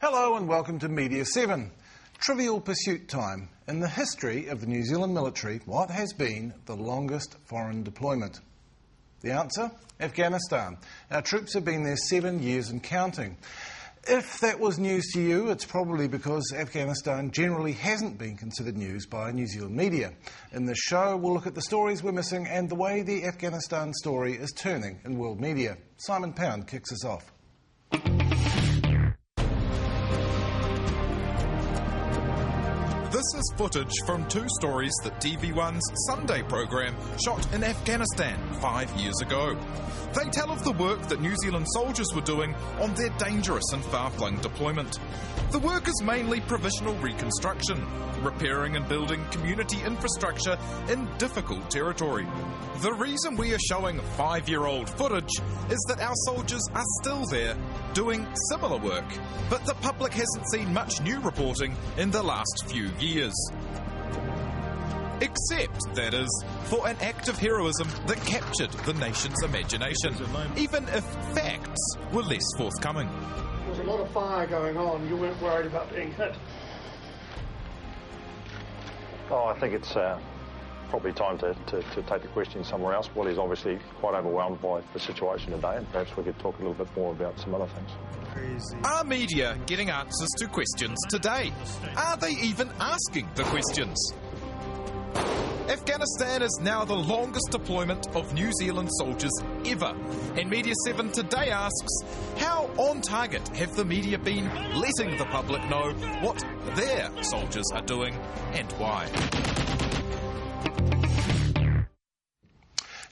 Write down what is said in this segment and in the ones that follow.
Hello and welcome to Media 7. Trivial Pursuit time. In the history of the New Zealand military, what has been the longest foreign deployment? The answer? Afghanistan. Our troops have been there 7 years and counting. If that was news to you, it's probably because Afghanistan generally hasn't been considered news by New Zealand media. In this show, we'll look at the stories we're missing and the way the Afghanistan story is turning in world media. Simon Pound kicks us off. This is footage from two stories that TV1's Sunday programme shot in Afghanistan 5 years ago. They tell of the work that New Zealand soldiers were doing on their dangerous and far-flung deployment. The work is mainly provisional reconstruction, repairing and building community infrastructure in difficult territory. The reason we are showing 5-year-old footage is that our soldiers are still there, doing similar work, but the public hasn't seen much new reporting in the last few years. Except, that is, for an act of heroism that captured the nation's imagination, even if facts were less forthcoming. There was a lot of fire going on. You weren't worried about being hit? Oh, I think it's probably time to take the question somewhere else. Well, obviously quite overwhelmed by the situation today, and perhaps we could talk a little bit more about some other things. Are media getting answers to questions today? Are they even asking the questions? Afghanistan is now the longest deployment of New Zealand soldiers ever. And Media 7 today asks, how on target have the media been letting the public know what their soldiers are doing and why?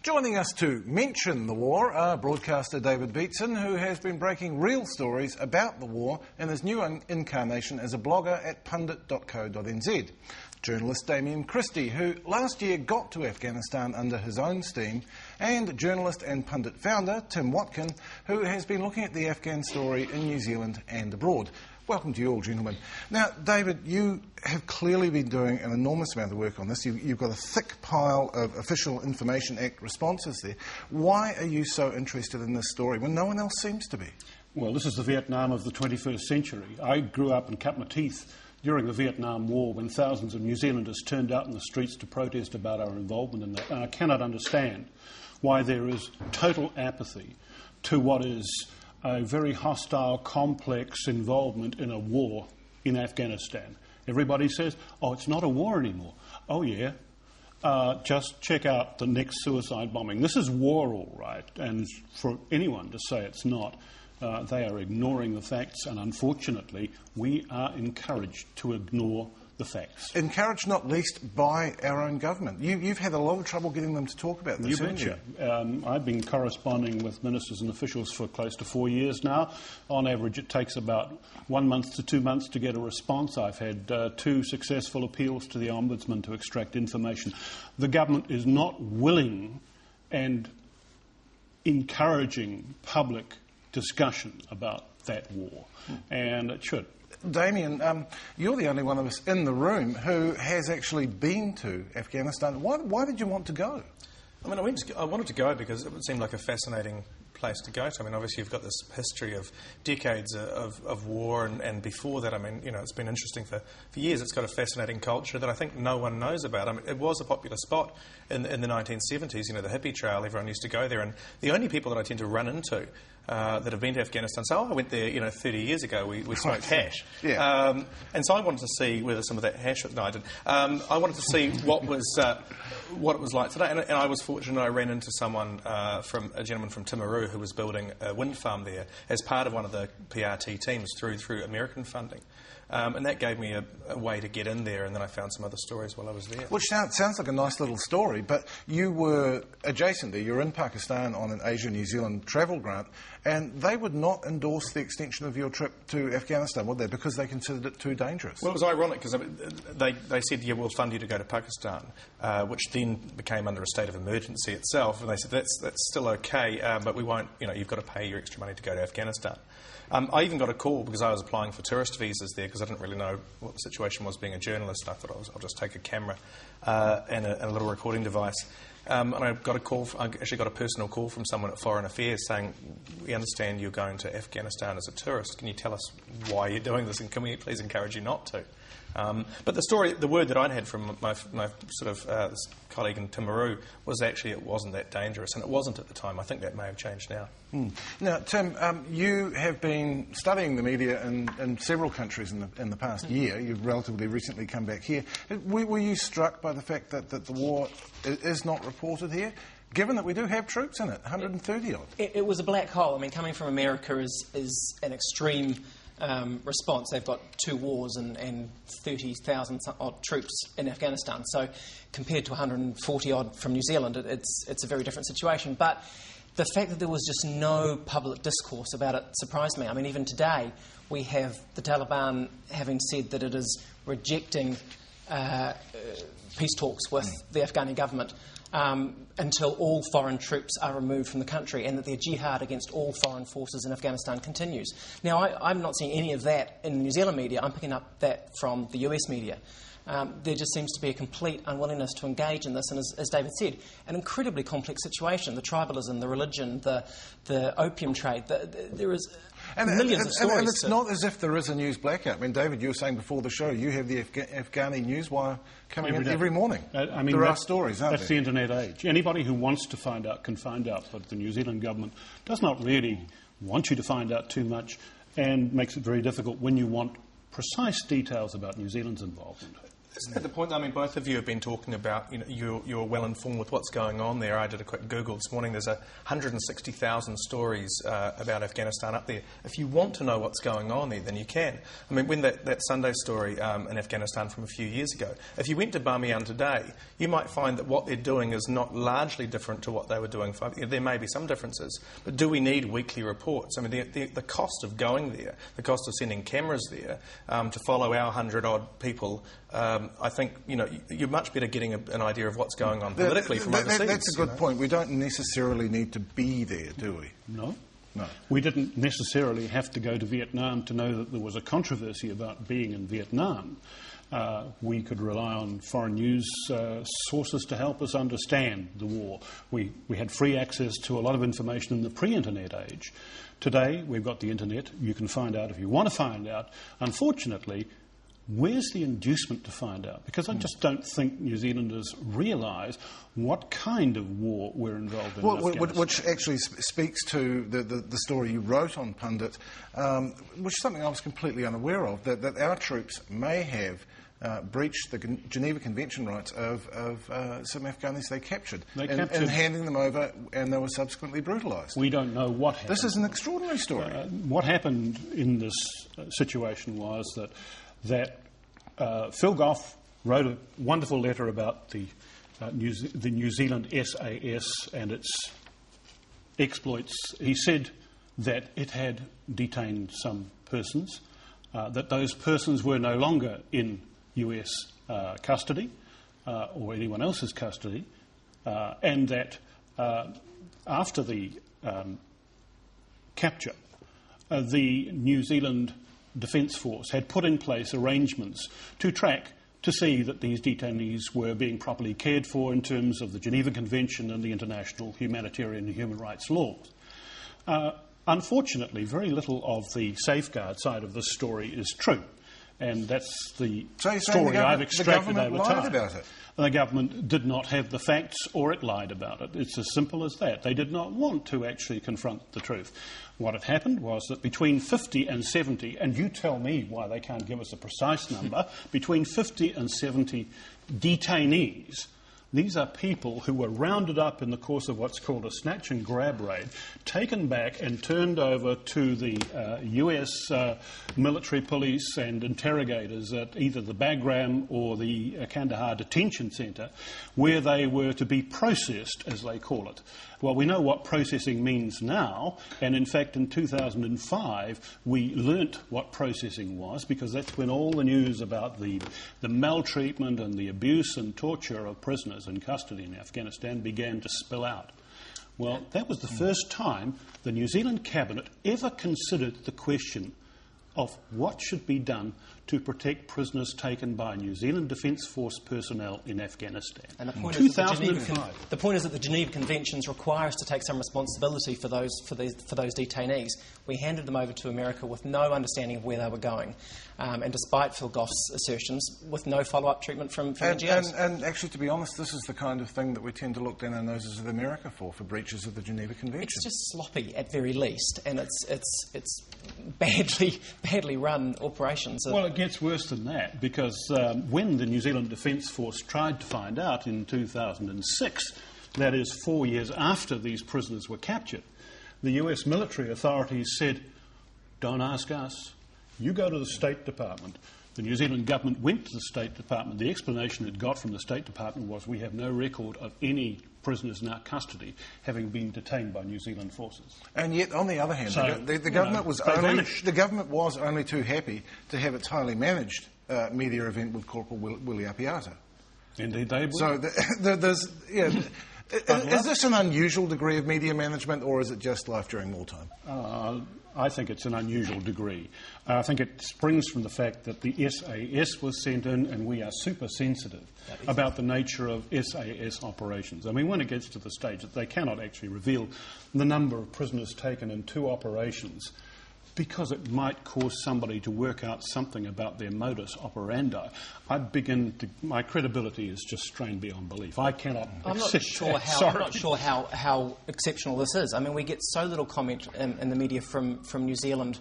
Joining us to mention the war are broadcaster David Beatson, who has been breaking real stories about the war in his new incarnation as a blogger at pundit.co.nz. Journalist Damien Christie, who last year got to Afghanistan under his own steam, and journalist and pundit founder Tim Watkin, who has been looking at the Afghan story in New Zealand and abroad. Welcome to you all, gentlemen. Now, David, you have clearly been doing an enormous amount of work on this. You've got a thick pile of Official Information Act responses there. Why are you so interested in this story when no one else seems to be? Well, this is the Vietnam of the 21st century. I grew up and cut my teeth during the Vietnam War when thousands of New Zealanders turned out in the streets to protest about our involvement in that. And I cannot understand why there is total apathy to what is a very hostile, complex involvement in a war in Afghanistan. Everybody says, oh, it's not a war anymore. Oh, yeah. Just check out the next suicide bombing. This is war, all right. And for anyone to say it's not, they are ignoring the facts, and unfortunately, we are encouraged to ignore the facts. Encouraged not least by our own government. You've had a lot of trouble getting them to talk about this, haven't you? I've been corresponding with ministers and officials for close to 4 years now. On average, it takes about 1 month to 2 months to get a response. I've had 2 successful appeals to the Ombudsman to extract information. The government is not willing and encouraging public discussion about that war, and it should. Damien, you're the only one of us in the room who has actually been to Afghanistan. Why did you want to go? I mean, I wanted to go because it seemed like a fascinating place to go to. I mean, obviously you've got this history of decades of war, and before that, I mean, you know, it's been interesting for years. It's got a fascinating culture that I think no one knows about. I mean, it was a popular spot in the 1970s, you know, the hippie trail. Everyone used to go there, and the only people that I tend to run into that have been to Afghanistan say, oh, I went there, you know, 30 years ago, we smoked hash. Yeah. And so I wanted to see whether some of that hash... No, I didn't. I wanted to see what it was like today. And I was fortunate I ran into someone, a gentleman from Timaru who was building a wind farm there as part of one of the PRT teams through American funding. And that gave me a way to get in there, and then I found some other stories while I was there. Which sounds like a nice little story, but you were adjacent there. You were in Pakistan on an Asia-New Zealand travel grant, and they would not endorse the extension of your trip to Afghanistan, would they, because they considered it too dangerous? Well, it was ironic, because they said, yeah, we'll fund you to go to Pakistan, which then became under a state of emergency itself, and they said, that's still okay, but we won't, you know, you've got to pay your extra money to go to Afghanistan. I even got a call because I was applying for tourist visas there because I didn't really know what the situation was being a journalist. I thought I'll just take a camera and a little recording device. And I actually got a personal call from someone at Foreign Affairs saying, we understand you're going to Afghanistan as a tourist. Can you tell us why you're doing this, and can we please encourage you not to? But the word that I'd had from my sort of this colleague in Timaru was actually it wasn't that dangerous, and it wasn't at the time. I think that may have changed now. Now, Tim, you have been studying the media in several countries in the past year. You've relatively recently come back here. Were you struck by the fact that the war is not reported here, given that we do have troops in it, 130 odd? It was a black hole. I mean, coming from America is an extreme response. They've got 2 wars and 30,000 odd troops in Afghanistan. So compared to 140 odd from New Zealand, it's a very different situation. But the fact that there was just no public discourse about it surprised me. I mean, even today, we have the Taliban having said that it is rejecting peace talks with the Afghani government until all foreign troops are removed from the country, and that their jihad against all foreign forces in Afghanistan continues. Now, I'm not seeing any of that in the New Zealand media. I'm picking up that from the US media. There just seems to be a complete unwillingness to engage in this, and as David said, an incredibly complex situation. The tribalism, the religion, the opium trade, there is millions of stories. And it's not as if there is a news blackout. I mean, David, you were saying before the show, you have the Afghani news wire coming in every morning. I mean, there are stories, aren't there? That's the internet age. Anybody who wants to find out can find out, but the New Zealand government does not really want you to find out too much, and makes it very difficult when you want precise details about New Zealand's involvement. Isn't that the point? I mean, both of you have been talking about, you're well informed with what's going on there. I did a quick Google this morning. There's 160,000 stories about Afghanistan up there. If you want to know what's going on there, then you can. I mean, when that Sunday story in Afghanistan from a few years ago, if you went to Bamiyan today, you might find that what they're doing is not largely different to what they were doing. There may be some differences, but do we need weekly reports? I mean, the cost of going there, the cost of sending cameras there to follow our 100-odd people, I think, you're much better getting an idea of what's going on politically from overseas. That's a good point. We don't necessarily need to be there, do we? No. We didn't necessarily have to go to Vietnam to know that there was a controversy about being in Vietnam. We could rely on foreign news sources to help us understand the war. We had free access to a lot of information in the pre-internet age. Today, we've got the internet. You can find out if you want to find out. Unfortunately, where's the inducement to find out? Because I just don't think New Zealanders realise what kind of war we're involved in Afghanistan. Which actually speaks to the story you wrote on Pundit, which is something I was completely unaware of, that our troops may have breached the Geneva Convention rights of some Afghanis they captured, and handing them over, and they were subsequently brutalised. We don't know what happened. This is an extraordinary story. What happened in this situation was that Phil Goff wrote a wonderful letter about the New Zealand SAS and its exploits. He said that it had detained some persons, that those persons were no longer in US custody or anyone else's custody, and that after the capture, the New Zealand Defence Force had put in place arrangements to track to see that these detainees were being properly cared for in terms of the Geneva Convention and the international humanitarian and human rights laws. Unfortunately, very little of the safeguard side of this story is true, and that's the story I've extracted over time. About it. The government did not have the facts, or it lied about it. It's as simple as that. They did not want to actually confront the truth. What had happened was that between 50 and 70, and you tell me why they can't give us a precise number, between 50 and 70 detainees, these are people who were rounded up in the course of what's called a snatch and grab raid, taken back and turned over to the US military police and interrogators at either the Bagram or the Kandahar detention centre, where they were to be processed, as they call it. Well, we know what processing means now, and in fact in 2005 we learnt what processing was, because that's when all the news about the maltreatment and the abuse and torture of prisoners in custody in Afghanistan began to spill out. Well, that was the first time the New Zealand Cabinet ever considered the question of what should be done to protect prisoners taken by New Zealand Defence Force personnel in Afghanistan. And the point, in is that 2005. the point is that the Geneva Conventions require us to take some responsibility for those detainees. We handed them over to America with no understanding of where they were going, and despite Phil Goff's assertions, with no follow-up treatment from NGOs. And actually, to be honest, this is the kind of thing that we tend to look down our noses at America for breaches of the Geneva Convention. It's just sloppy at very least, and it's badly run operations. Well, it gets worse than that, because when the New Zealand Defence Force tried to find out in 2006, that is 4 years after these prisoners were captured, the US military authorities said, don't ask us, you go to the State Department. The New Zealand government went to the State Department. The explanation it got from the State Department was, we have no record of any prisoners in our custody having been detained by New Zealand forces. And yet, on the other hand, So, the government vanished. the government was only too happy to have its highly managed media event with Corporal Willie Apiata. Indeed, they would. So there's is this an unusual degree of media management, or is it just life during wartime? I think it's an unusual degree. I think it springs from the fact that the SAS was sent in, and we are super sensitive about the nature of SAS operations. I mean, when it gets to the stage that they cannot actually reveal the number of prisoners taken in 2 operations, because it might cause somebody to work out something about their modus operandi, my credibility is just strained beyond belief. I cannot accept that. I'm not sure how exceptional this is. I mean, we get so little comment in the media from New Zealand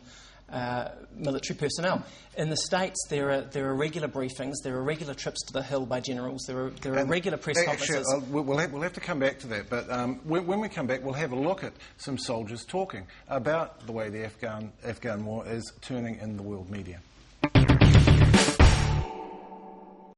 military personnel. In the States, there are regular briefings, there are regular trips to the Hill by generals, there are regular press conferences. We'll have to come back to that, but when we come back, we'll have a look at some soldiers talking about the way the Afghan war is turning in the world media.